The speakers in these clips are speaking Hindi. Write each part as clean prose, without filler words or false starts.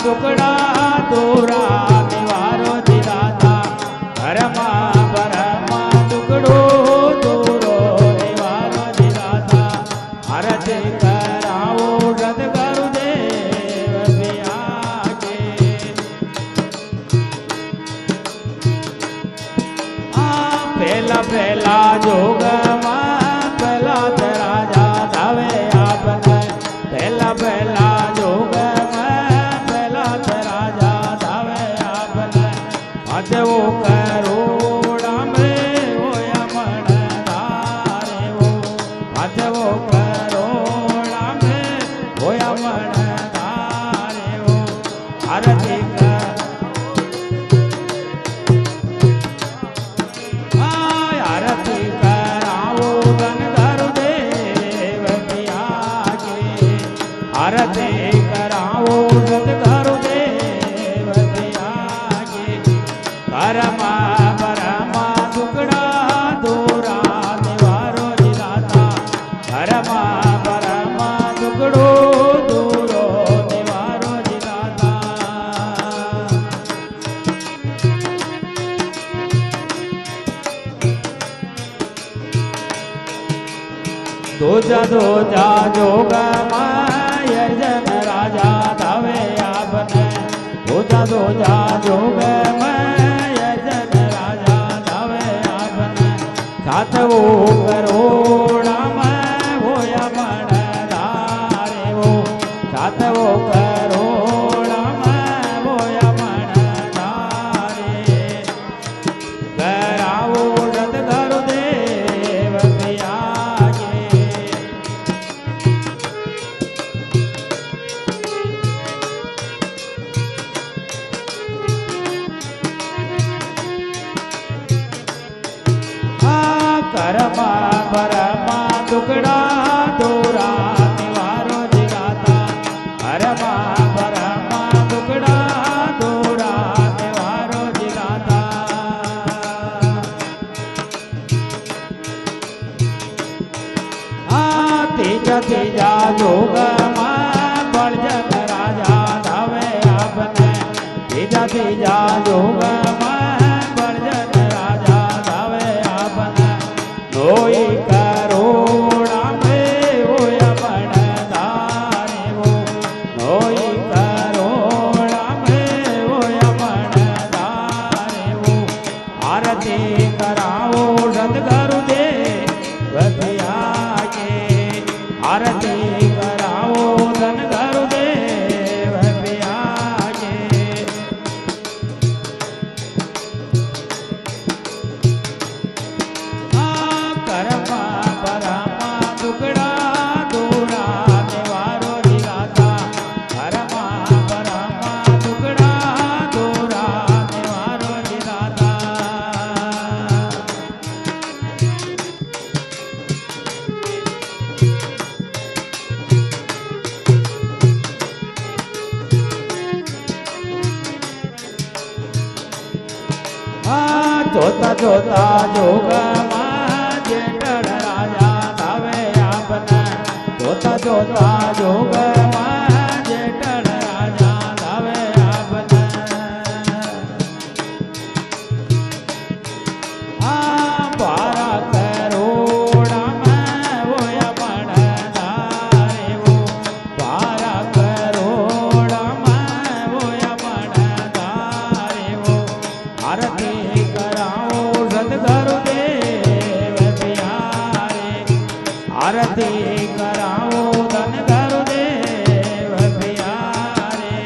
टुकड़ा दूरा निवारो दिलाता घरमा बरमा टुकड़ो दूरो निवारो दिलाता आरती कराओ रद करु देव पिया के पहला पहला जोग पहला राजा धावे आपने पहला पहला जोग वो करोड़ा में वो यमन धारे वो वो करोड़ा में वो यमन धारे वो आरती आरती कराओ धन करु देव पिया के आरती कराओ धन करु देव पिया के बरमा बरमा टुकड़ा दूरा निवारो दिलाता बरमा बरमा टुकड़ो दूरो निवारो दिलाता दोजा दोजा जोग यजन राजा धावे आपने दोजा दोजा जोग सातवो करोड़ा में वो यमन धारे वो सातवो करोड़ा में वो यमन धारे कराओ रद करु देव पिया के करमा बरमा टुकड़ा दूरा निवारो दिलाता करमा बरमा टुकड़ा दूरा निवारो दिलाता तीजा तीजा जोग बड़जन राजा धावे आपने तीजा तीजा जोग बड़जन राजा धावे आपने कोई करोड़ा में वो यमन धारे वो कोई करोड़ा में वो यमन धारे वो आरती कराओ रद करु देव पिया के आरती कराओ धन करु देव पिया के करमा बरमा टुकड़ा दूरा निवारो दिलाता करमा बरमा टुकड़ा दूरा निवारो दिलाता जोता जोता जोग जेठड़ राजा धावे आपने जोता जोता जोग जेठड़ राजा धावे आपने बारह करोड़ा में वो यमन धारे वो बारह करोड़ा में वो यमन धारे वो आरती कराओ रद करु देव पिया रे आरती कराओ धन करु देव पिया रे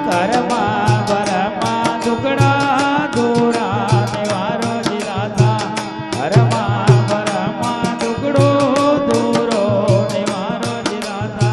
करमा बरमा टुकड़ा दूरा निवारो दिलाता करमा बरमा टुकड़ो दूरो निवारो दिलाता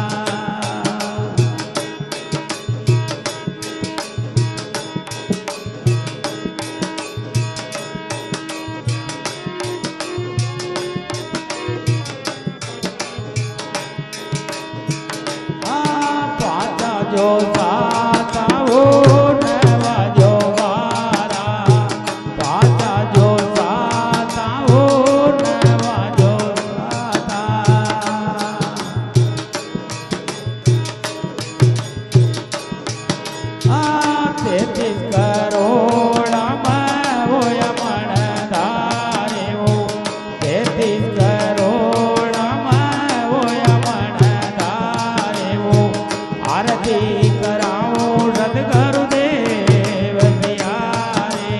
तेतीस करोड़માં હોય મણધારે ઓ તેતીસ કરોડમાં હોય મણધારે ઓ આરતી કરાવો સદગુરુ દેવ પિયારે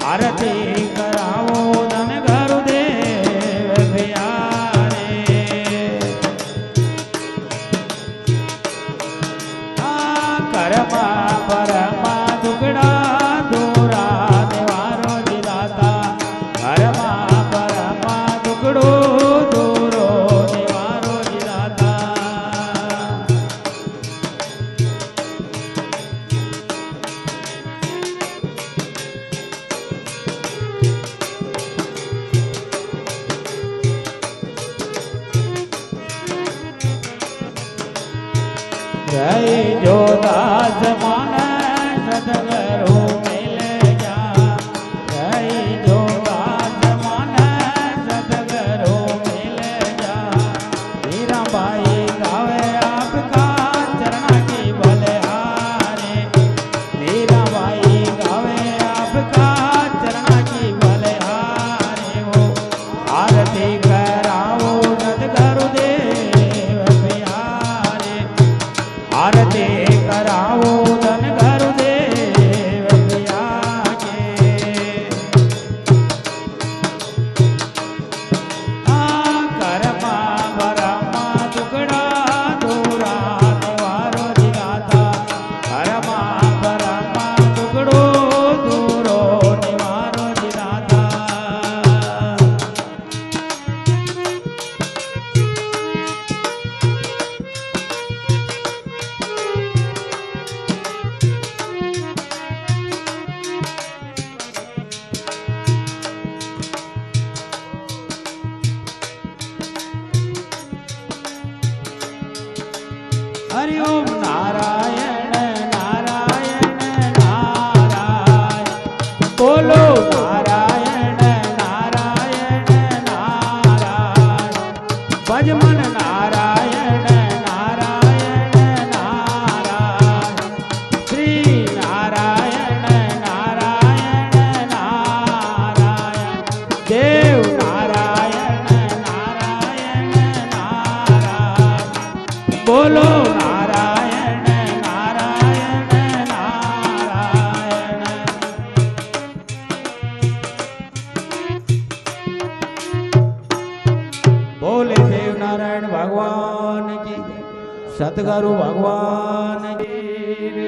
આરતી કરાવો ધન ગુરુદેવ પિયારે કરમાં પરમાં દુગડા દોરા દેવારો દિલાતા કરમાં પરમાં દુગડો દોરો દેવારો દિલાતા જય જો દાસ મન સદગુરુ મિલ જા જય જો દાસ મન સદગુરુ મિલ જા હીરાબાઈ ગાવે આપકા ચરણ કી બલિહારે હીરાબાઈ ગાવે આપકા ચરણ કી બલિહારે ઓ આરતી કરાવો સદગુરુ દેવ પિયારે આરતી કરાવો ધન ગુરુદેવ પિયારે આ કરમાં બરમાં દુગડા દોરા દેવારો દિલાતા કરમાં બરમાં દુગડો દોરો દેવારો દિલાતા હરિ ઓમ નારાયણ નારાયણ નારાયણ બોલો નારાયણ નારાયણ નારાયણ ભજમન નારાયણ નારાયણ નારાયણ શ્રી નારાયણ નારાયણ નારાયણ દેવ નારાયણ નારાયણ નારાયણ બોલો નારાયણ નારાયણ નારાયણ બોલે દેવ નારાયણ ભગવાન કી સદગુરુ ભગવાન કી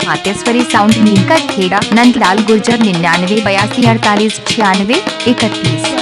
हाथेश्वरी साउंड नीमका खेड़ा। नंदलाल गुर्जर 99 82 48 96 31।